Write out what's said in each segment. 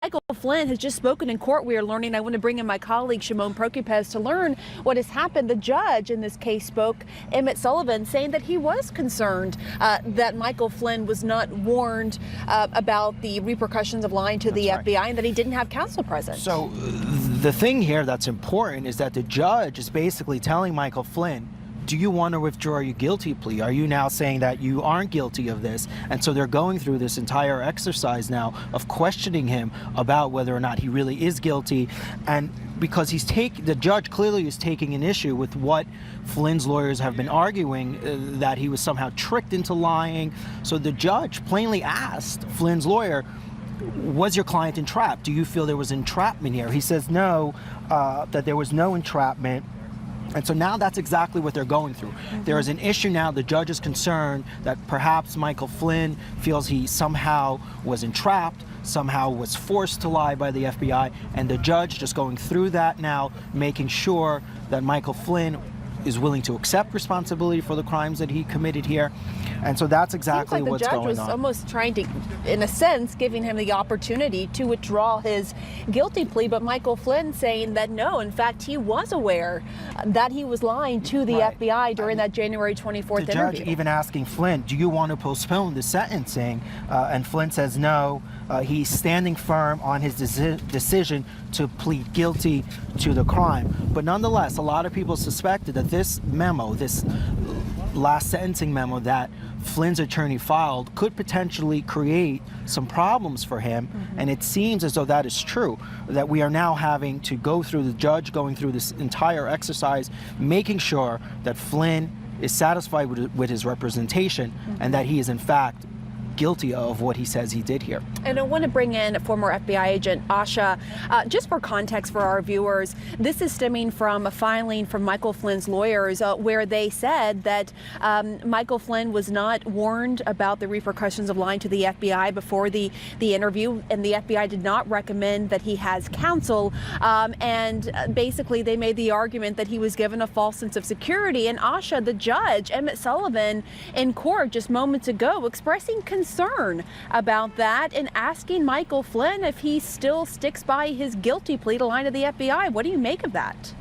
Michael Flynn has just spoken in court. We are learning. I want to bring in my colleague Shimon Prokupez to learn what has happened. The judge in this case spoke, Emmett Sullivan, saying that he was concerned that Michael Flynn was not warned about the repercussions of lying to the FBI and that he didn't have counsel present. So the thing here that's important is that the judge is basically telling Michael Flynn, do you want to withdraw your guilty plea? Are you now saying that you aren't guilty of this? And so they're going through this entire exercise now of questioning him about whether or not he really is guilty. And because the judge clearly is taking an issue with what Flynn's lawyers have been arguing, that he was somehow tricked into lying. So the judge plainly asked Flynn's lawyer, was your client entrapped? Do you feel there was entrapment here? He says no, that there was no entrapment. And so now that's exactly what they're going through. There is an issue now. The judge is concerned that perhaps Michael Flynn feels he somehow was entrapped, somehow was forced to lie by the FBI, and the judge just going through that now, making sure that Michael Flynn is willing to accept responsibility for the crimes that he committed here. And so that's exactly what's going on. The judge was almost trying to, in a sense, giving him the opportunity to withdraw his guilty plea, but Michael Flynn saying that no, in fact, he was aware that he was lying to the FBI during that January 24th interview. The judge even asking Flynn, do you want to postpone the sentencing? And Flynn says no. He's standing firm on his decision to plead guilty to the crime. But nonetheless, a lot of people suspected that this memo, this last sentencing memo that Flynn's attorney filed, could potentially create some problems for him. And it seems as though that is true, that we are now having to go through the judge going through this entire exercise, making sure that Flynn is satisfied with his representation and that he is in fact guilty of what he says he did here. And I want to bring in former FBI agent Asha. Just for context for our viewers, this is stemming from a filing from Michael Flynn's lawyers where they said that Michael Flynn was not warned about the repercussions of lying to the FBI before the interview, and the FBI did not recommend that he has counsel. And basically they made the argument that he was given a false sense of security. And Asha, the judge, Emmett Sullivan, in court just moments ago expressing concern about that and asking Michael Flynn if he still sticks by his guilty plea to lying to the FBI. What do you make of that?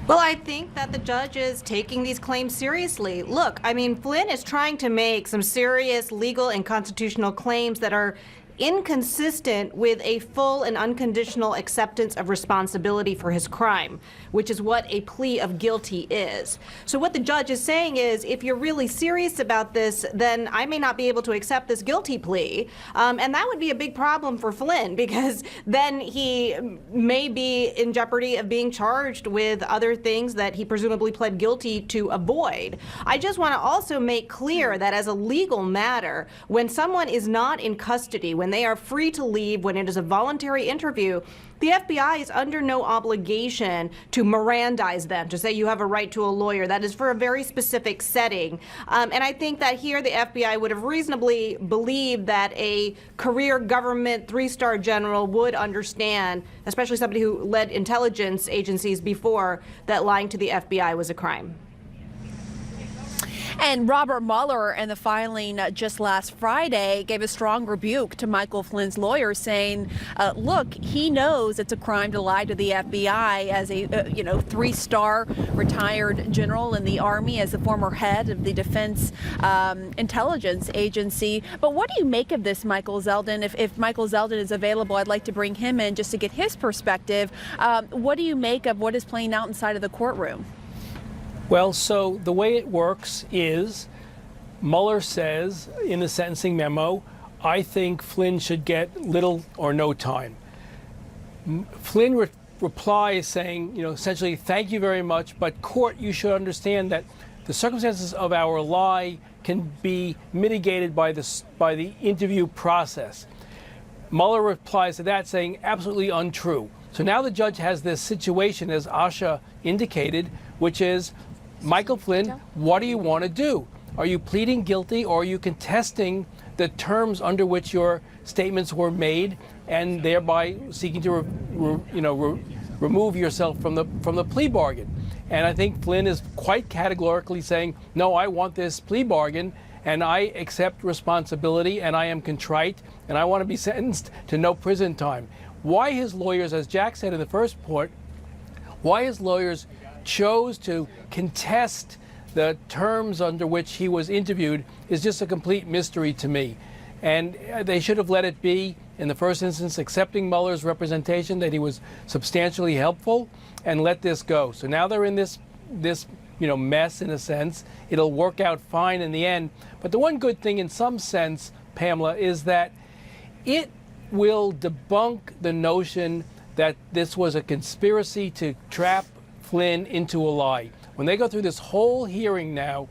Well, I think that the judge is taking these claims seriously. Look, I mean, Flynn is trying to make some serious legal and constitutional claims that are inconsistent with a full and unconditional acceptance of responsibility for his crime, which is what a plea of guilty is. So what the judge is saying is, if you're really serious about this, then I may not be able to accept this guilty plea. And that would be a big problem for Flynn, because then he may be in jeopardy of being charged with other things that he presumably pled guilty to avoid. I just want to also make clear that as a legal matter, when someone is not in custody, when they are free to leave, when it is a voluntary interview, the FBI is under no obligation to Mirandize them, to say you have a right to a lawyer. That is for a very specific setting. And I think that here the FBI would have reasonably believed that a career government three-star general would understand, especially somebody who led intelligence agencies before, that lying to the FBI was a crime. And Robert Mueller, in the filing just last Friday, gave a strong rebuke to Michael Flynn's lawyer, saying, look, he knows it's a crime to lie to the FBI as a three-star retired general in the Army, as the former head of the Defense Intelligence Agency. But what do you make of this, Michael Zeldin? If Michael Zeldin is available, I'd like to bring him in just to get his perspective. What do you make of what is playing out inside of the courtroom? Well, so the way it works is Mueller says in the sentencing memo, I think Flynn should get little or no time. Flynn replies saying, essentially, thank you very much, but court, you should understand that the circumstances of our lie can be mitigated by the interview process. Mueller replies to that saying, absolutely untrue. So now the judge has this situation, as Asha indicated, which is, Michael Flynn, what do you want to do? Are you pleading guilty, or are you contesting the terms under which your statements were made, and thereby seeking to remove yourself from the plea bargain? And I think Flynn is quite categorically saying, no, I want this plea bargain, and I accept responsibility, and I am contrite, and I want to be sentenced to no prison time. Why his lawyers, as Jack said in the first report, why his lawyers chose to contest the terms under which he was interviewed is just a complete mystery to me. And they should have let it be, in the first instance, accepting Mueller's representation that he was substantially helpful, and let this go. So now they're in this mess, in a sense. It'll work out fine in the end. But the one good thing, in some sense, Pamela, is that it will debunk the notion that this was a conspiracy to trap Flynn into a lie. When they go through this whole hearing now,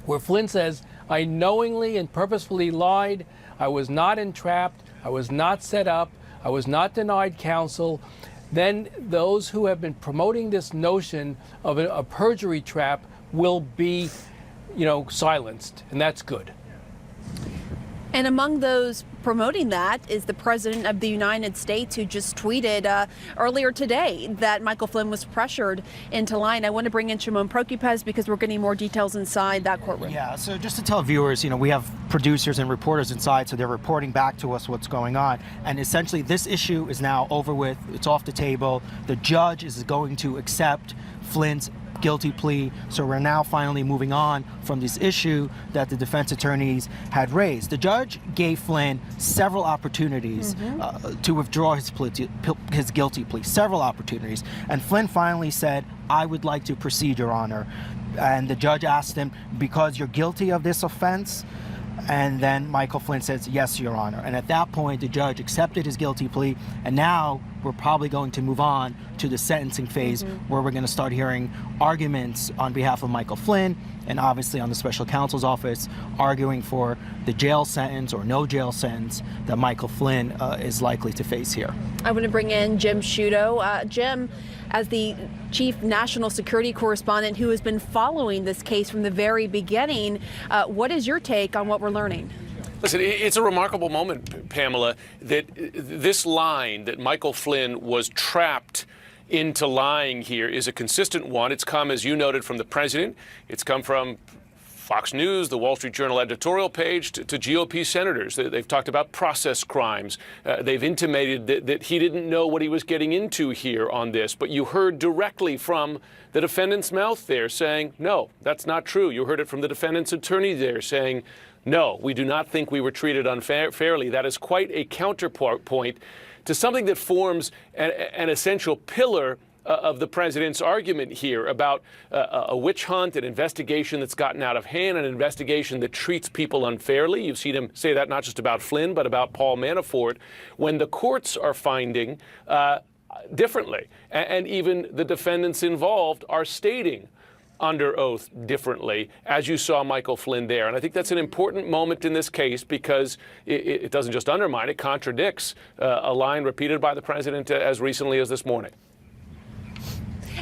where Flynn says, I knowingly and purposefully lied, I was not entrapped, I was not set up, I was not denied counsel, then those who have been promoting this notion of a perjury trap will be, silenced, and that's good. And among those promoting that is the President of the United States, who just tweeted earlier today that Michael Flynn was pressured into lying. I want to bring in Shimon Prokupecz because we're getting more details inside that courtroom. Yeah, so just to tell viewers, we have producers and reporters inside, so they're reporting back to us what's going on. And essentially, this issue is now over with. It's off the table. The judge is going to accept Flynn's guilty plea. So we're now finally moving on from this issue that the defense attorneys had raised. The judge gave Flynn several opportunities to withdraw his guilty plea, several opportunities. And Flynn finally said, I would like to proceed, Your Honor. And the judge asked him, because you're guilty of this offense? And then Michael Flynn says, yes, Your Honor. And at that point, the judge accepted his guilty plea. And now we're probably going to move on to the sentencing phase, where we're going to start hearing arguments on behalf of Michael Flynn and obviously on the special counsel's office, arguing for the jail sentence or no jail sentence that Michael Flynn is likely to face here. I want to bring in Jim Sciutto. Jim, as the chief national security correspondent who has been following this case from the very beginning, what is your take on what we're learning? Listen, it's a remarkable moment, Pamela, that this line that Michael Flynn was trapped into lying here is a consistent one. It's come, as you noted, from the president. It's come from Fox News, the Wall Street Journal editorial page, to GOP senators. They've talked about process crimes. They've intimated that he didn't know what he was getting into here on this. But you heard directly from the defendant's mouth there saying, no, that's not true. You heard it from the defendant's attorney there saying, no, we do not think we were treated unfairly. That is quite a counterpoint to something that forms an essential pillar of the president's argument here about a witch hunt, an investigation that's gotten out of hand, an investigation that treats people unfairly. You've seen him say that not just about Flynn, but about Paul Manafort, when the courts are finding differently. And even the defendants involved are stating under oath differently, as you saw Michael Flynn there. And I think that's an important moment in this case because it doesn't just undermine, it contradicts a line repeated by the president as recently as this morning.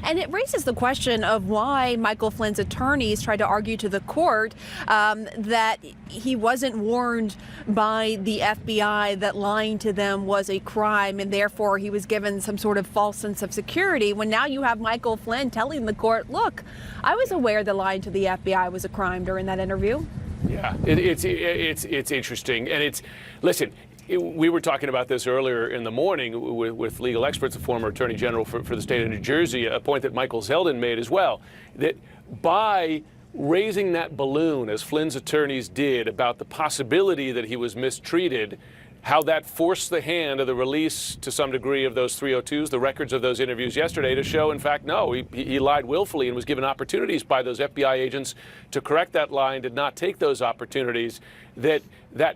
And it raises the question of why Michael Flynn's attorneys tried to argue to the court that he wasn't warned by the FBI that lying to them was a crime and therefore he was given some sort of false sense of security, when now you have Michael Flynn telling the court, look, I was aware that lying to the FBI was a crime during that interview. Yeah, it's interesting. And listen, we were talking about this earlier in the morning with legal experts, the former Attorney General for the state of New Jersey, a point that Michael Zeldin made as well, that by raising that balloon, as Flynn's attorneys did, about the possibility that he was mistreated, how that forced the hand of the release to some degree of those 302s, the records of those interviews yesterday, to show, in fact, no, he lied willfully and was given opportunities by those FBI agents to correct that lie and did not take those opportunities, that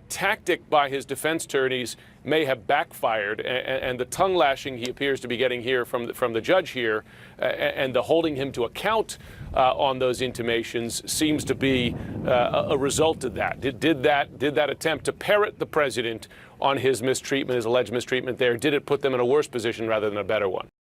tactic by his defense attorneys may have backfired, and the tongue lashing he appears to be getting here from the judge here, and the holding him to account on those intimations seems to be a result of that. Did that attempt to parrot the president on his mistreatment, his alleged mistreatment there, did it put them in a worse position rather than a better one?